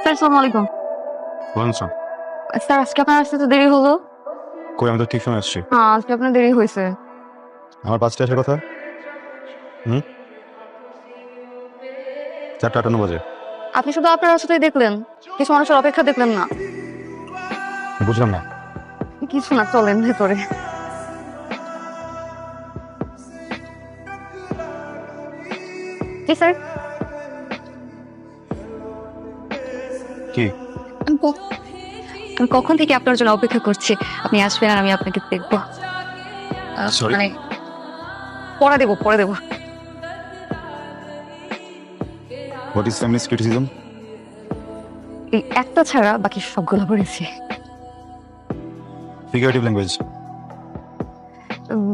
Sir আসসালামু আলাইকুম। বলুন স্যার। স্যার আজকে আপনার আসতে তো দেরি হলো। কই, আমি তো ঠিক সময় আসছি। হ্যাঁ আজকে আপনার দেরি হয়েছে। আমার 5টা আসার কথা। 4:58 বাজে। আপনি শুধু আপনার রাস্তায় দেখলেন, কিছু মানুষের অপেক্ষা দেখলেন না। বুঝলাম না। কিছু না, চলেন ভেতরে। জি স্যার। কি? আমি কখন থেকে আপনার জন্য অপেক্ষা করছি, আপনি আসবেন আর আমি আপনাকে দেখবো। Sorry? মানে পড়া দেবো, পড়ে দেবো। What is feminist criticism? এই একটা ছাড়া বাকি সবগুলো পড়েছি। Figurative language.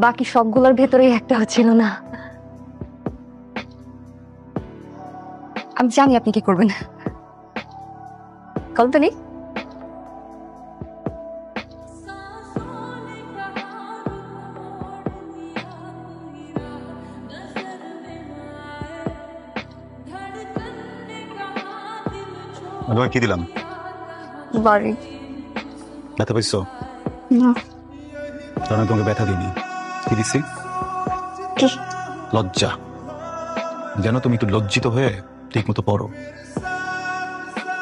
বাকি সবগুলোর ভেতরেই একটা ছিল না। আমি জানি আপনি কি করবেন। কলটা নেই। তোমাকে কি দিলাম? বাড়ি ব্যথা পাইছো? না। কারণ আমি তোমাকে ব্যথা দিইনি। কি দিচ্ছি? কি? লজ্জা। যেন তুমি একটু লজ্জিত হয়ে ঠিক মতো পড়ো।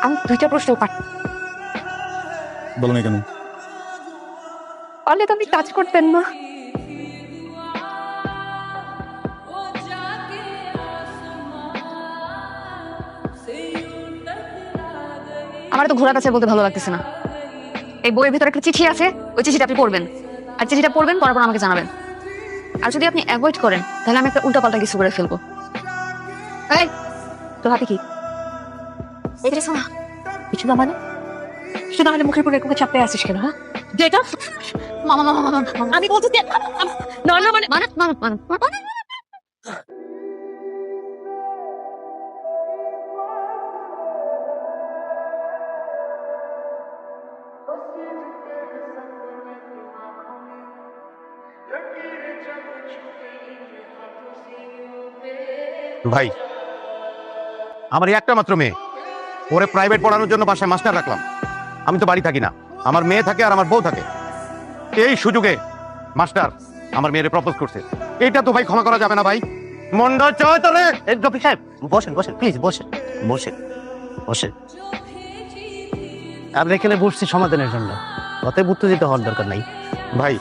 আমি 2টা প্রশ্ন বলো না কেন? পারলে তো আপনি কাজ করতেন না। আমার তো ঘোড়া কাছে বলতে ভালো লাগতেছে না। এই বইয়ের ভিতরে একটা চিঠি আছে, ওই চিঠিটা আপনি পড়বেন। আর চিঠিটা পড়বেন, পড়ার পর আমাকে জানাবেন। আর যদি আপনি অ্যাভয়েড করেন তাহলে আমি একটা উল্টাপাল্টা কিছু করে ফেলবো। এই তোর হাতে কি? এটা শোনা কিছু না মানে শুধু আমাদের মুখের উপরে এরকম চাপতে আসিস কেন? হ্যাঁ যেটা মামা মামা মামা আমি বলতে না না মানে মানে মানে মানে ভাই, আমার এই একটা মাত্র মেয়ে, ওরে প্রাইভেট পড়ানোর জন্য বাসায় মাস্টার রাখলাম। আমি তো বাড়ি থাকি না, আমার মেয়ে থাকে আর আমার বউ থাকে। এই সুযোগে মাস্টার আমার মেয়েরে প্রপোজ করছে। এটা তো ভাই ক্ষমা করা যাবে না ভাই। মন্ডা চয় তোরে। রফিক সাহেব বসেন বসেন প্লিজ বসেন বসেন বসেন। আমরা এখানে বসছি সমাধানের জন্য, অতএব উত্তেজিত হওয়ার দরকার নাই। ভাই